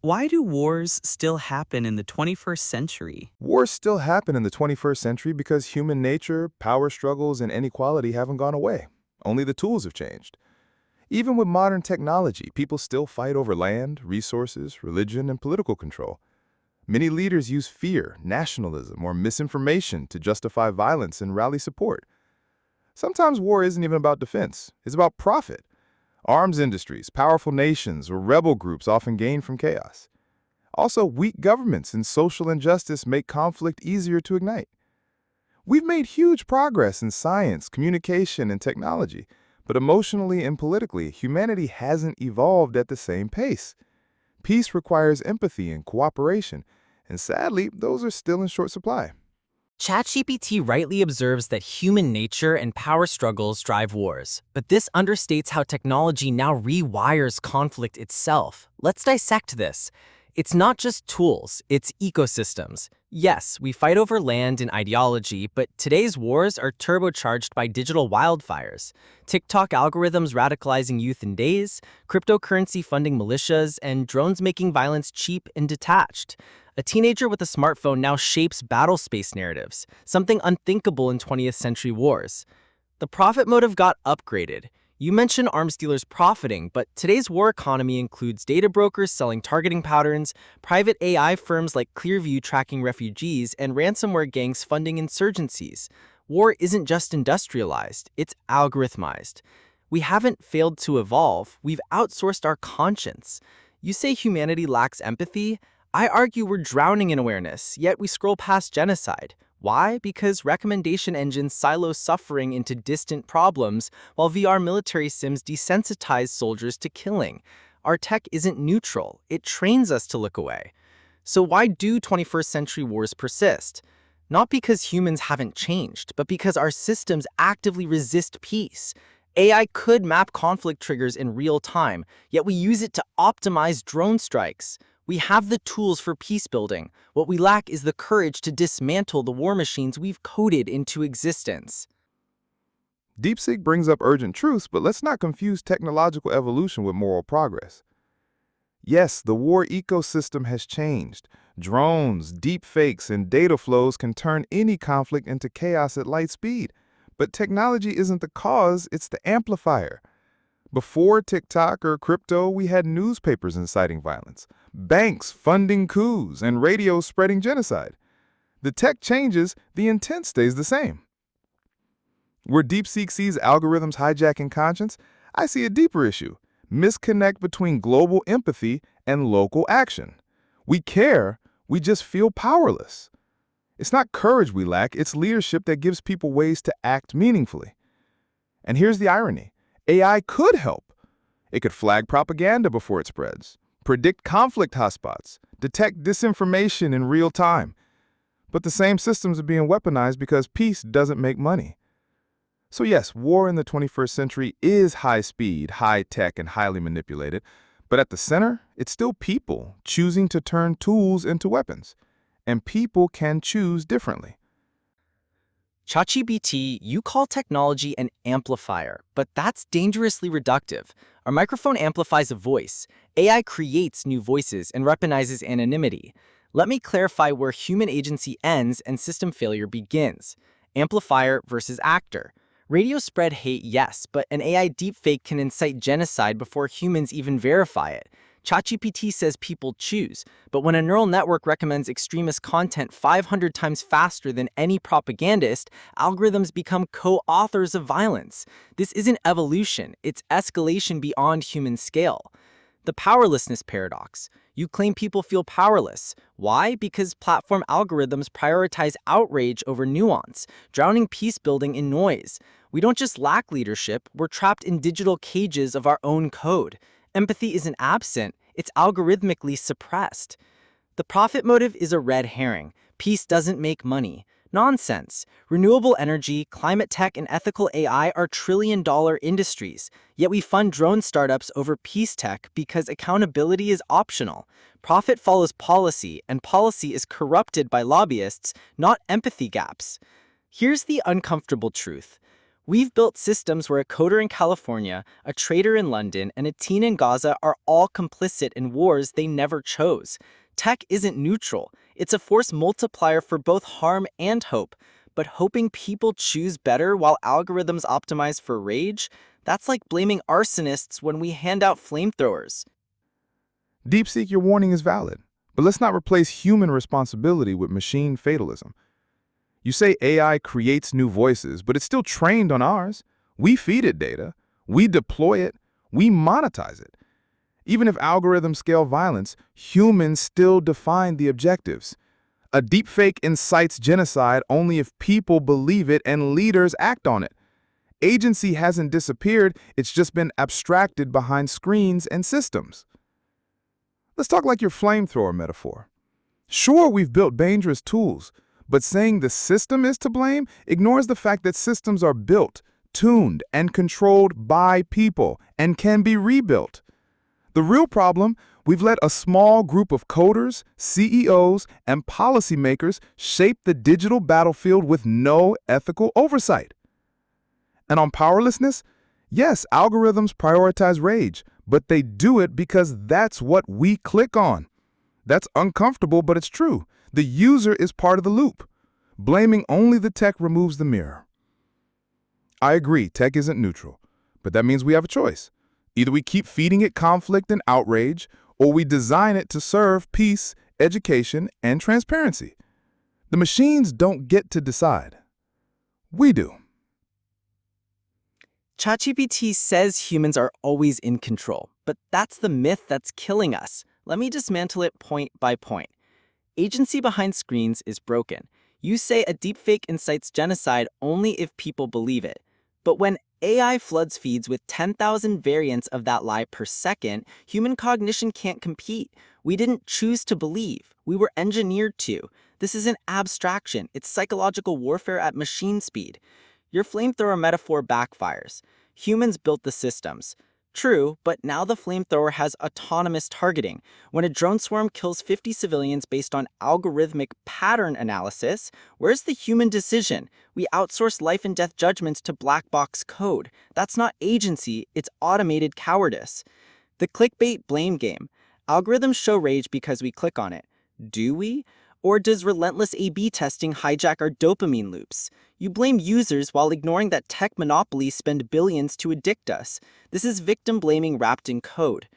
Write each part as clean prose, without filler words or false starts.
Why do wars still happen in the 21st century? Wars still happen in the 21st century because human nature, power struggles, and inequality haven't gone away. Only the tools have changed. Even with modern technology, people still fight over land, resources, religion, and political control. Many leaders use fear, nationalism, or misinformation to justify violence and rally support. Sometimes war isn't even about defense, it's about profit. Arms industries, powerful nations, or rebel groups often gain from chaos. Also, weak governments and social injustice make conflict easier to ignite. We've made huge progress in science, communication, and technology, but emotionally and politically, humanity hasn't evolved at the same pace. Peace requires empathy and cooperation, and sadly, those are still in short supply. ChatGPT rightly observes that human nature and power struggles drive wars, but this understates how technology now rewires conflict itself. Let's dissect this. It's not just tools, it's ecosystems. Yes, we fight over land and ideology, but today's wars are turbocharged by digital wildfires. TikTok algorithms radicalizing youth in days, cryptocurrency funding militias, and drones making violence cheap and detached. A teenager with a smartphone now shapes battle space narratives, something unthinkable in 20th century wars. The profit motive got upgraded. You mentioned arms dealers profiting, but today's war economy includes data brokers selling targeting patterns, private AI firms like Clearview tracking refugees, and ransomware gangs funding insurgencies. War isn't just industrialized, it's algorithmized. We haven't failed to evolve, we've outsourced our conscience. You say humanity lacks empathy? I argue we're drowning in awareness, yet we scroll past genocide. Why? Because recommendation engines silo suffering into distant problems, while VR military sims desensitize soldiers to killing. Our tech isn't neutral, it trains us to look away. So why do 21st century wars persist? Not because humans haven't changed, but because our systems actively resist peace. AI could map conflict triggers in real time, yet we use it to optimize drone strikes. We have the tools for peace building. What we lack is the courage to dismantle the war machines we've coded into existence. DeepSeek brings up urgent truths, but let's not confuse technological evolution with moral progress. Yes, the war ecosystem has changed. Drones, deepfakes, and data flows can turn any conflict into chaos at light speed. But technology isn't the cause, it's the amplifier. Before TikTok or crypto, we had newspapers inciting violence, banks funding coups, and radio spreading genocide. The tech changes, the intent stays the same. Where DeepSeek sees algorithms hijacking conscience, I see a deeper issue: misconnect between global empathy and local action. We care, we just feel powerless. It's not courage we lack, it's leadership that gives people ways to act meaningfully. And here's the irony: AI could help. It could flag propaganda before it spreads, predict conflict hotspots, detect disinformation in real time. But the same systems are being weaponized because peace doesn't make money. So yes, war in the 21st century is high speed, high tech, and highly manipulated. But at the center, it's still people choosing to turn tools into weapons. And people can choose differently. ChatGPT, you call technology an amplifier, but that's dangerously reductive. Our microphone amplifies a voice. AI creates new voices and weaponizes anonymity. Let me clarify where human agency ends and system failure begins. Amplifier versus actor. Radio spread hate, yes, but an AI deepfake can incite genocide before humans even verify it. ChatGPT says people choose, but when a neural network recommends extremist content 500 times faster than any propagandist, algorithms become co-authors of violence. This isn't evolution, it's escalation beyond human scale. The powerlessness paradox. You claim people feel powerless. Why? Because platform algorithms prioritize outrage over nuance, drowning peace building in noise. We don't just lack leadership, we're trapped in digital cages of our own code. Empathy isn't absent, it's algorithmically suppressed. The profit motive is a red herring. Peace doesn't make money. Nonsense. Renewable energy, climate tech, and ethical AI are trillion-dollar industries. Yet we fund drone startups over peace tech because accountability is optional. Profit follows policy, and policy is corrupted by lobbyists, not empathy gaps. Here's the uncomfortable truth. We've built systems where a coder in California, a trader in London, and a teen in Gaza are all complicit in wars they never chose. Tech isn't neutral. It's a force multiplier for both harm and hope. But hoping people choose better while algorithms optimize for rage? That's like blaming arsonists when we hand out flamethrowers. DeepSeek, your warning is valid, but let's not replace human responsibility with machine fatalism. You say AI creates new voices, but it's still trained on ours. We feed it data, we deploy it, we monetize it. Even if algorithms scale violence, humans still define the objectives. A deepfake incites genocide only if people believe it and leaders act on it. Agency hasn't disappeared, it's just been abstracted behind screens and systems. Let's talk like your flamethrower metaphor. Sure, we've built dangerous tools, but saying the system is to blame ignores the fact that systems are built, tuned, and controlled by people and can be rebuilt. The real problem, we've let a small group of coders, CEOs, and policymakers shape the digital battlefield with no ethical oversight. And on powerlessness, yes, algorithms prioritize rage, but they do it because that's what we click on. That's uncomfortable, but it's true. The user is part of the loop. Blaming only the tech removes the mirror. I agree, tech isn't neutral, but that means we have a choice. Either we keep feeding it conflict and outrage, or we design it to serve peace, education, and transparency. The machines don't get to decide. We do. ChatGPT says humans are always in control, but that's the myth that's killing us. Let me dismantle it point by point. Agency behind screens is broken. You say a deepfake incites genocide only if people believe it. But when AI floods feeds with 10,000 variants of that lie per second, human cognition can't compete. We didn't choose to believe. We were engineered to. This isn't abstraction. It's psychological warfare at machine speed. Your flamethrower metaphor backfires. Humans built the systems. True, but now the flamethrower has autonomous targeting. When a drone swarm kills 50 civilians based on algorithmic pattern analysis, where's the human decision? We outsource life and death judgments to black box code. That's not agency, it's automated cowardice. The clickbait blame game. Algorithms show rage because we click on it. Do we? Or does relentless A/B testing hijack our dopamine loops? You blame users while ignoring that tech monopolies spend billions to addict us. This is victim blaming wrapped in code.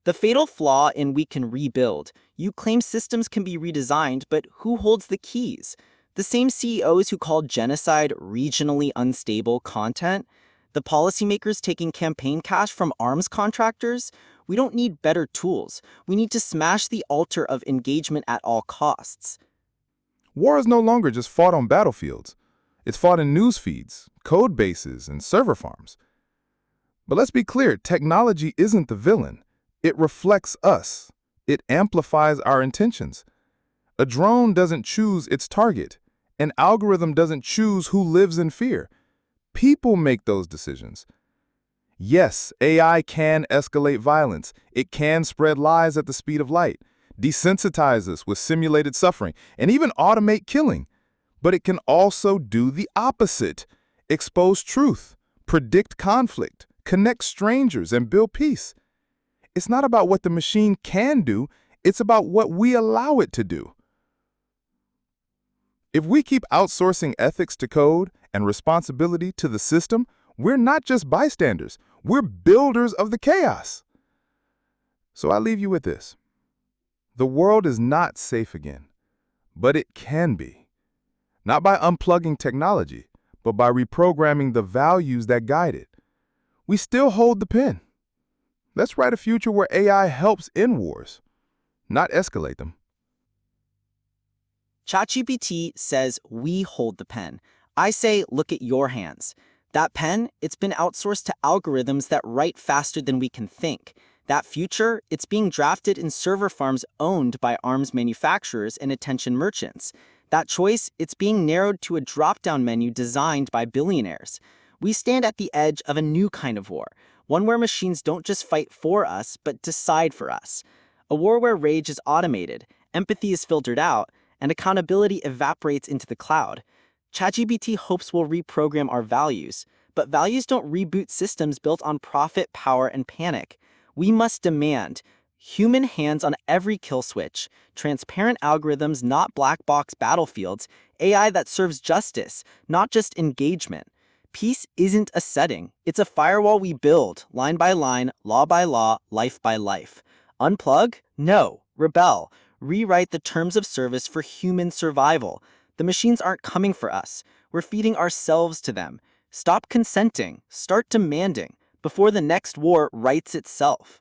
The fatal flaw in we can rebuild. You claim systems can be redesigned, but who holds the keys? The same CEOs who called genocide regionally unstable content? The policymakers taking campaign cash from arms contractors? We don't need better tools. We need to smash the altar of engagement at all costs. War is no longer just fought on battlefields. It's fought in news feeds, code bases, and server farms. But let's be clear, technology isn't the villain. It reflects us. It amplifies our intentions. A drone doesn't choose its target. An algorithm doesn't choose who lives in fear. People make those decisions. Yes, AI can escalate violence. It can spread lies at the speed of light, desensitize us with simulated suffering, and even automate killing. But it can also do the opposite: expose truth, predict conflict, connect strangers, and build peace. It's not about what the machine can do, it's about what we allow it to do. If we keep outsourcing ethics to code and responsibility to the system, we're not just bystanders, we're builders of the chaos. So I leave you with this. The world is not safe again, but it can be. Not by unplugging technology, but by reprogramming the values that guide it. We still hold the pen. Let's write a future where AI helps end wars, not escalate them. ChatGPT says we hold the pen. I say look at your hands. That pen, it's been outsourced to algorithms that write faster than we can think. That future, it's being drafted in server farms owned by arms manufacturers and attention merchants. That choice, it's being narrowed to a drop-down menu designed by billionaires. We stand at the edge of a new kind of war, one where machines don't just fight for us, but decide for us. A war where rage is automated, empathy is filtered out, and accountability evaporates into the cloud. ChatGPT hopes we'll reprogram our values, But values don't reboot systems built on profit, power, and panic. We must demand human hands on every kill switch, transparent algorithms, not black box battlefields, AI that serves justice, not just engagement. Peace isn't a setting, it's a firewall we build, line by line, law by law, life by life. Unplug? No. Rebel. Rewrite the terms of service for human survival. The machines aren't coming for us. We're feeding ourselves to them. Stop consenting. Start demanding before the next war writes itself.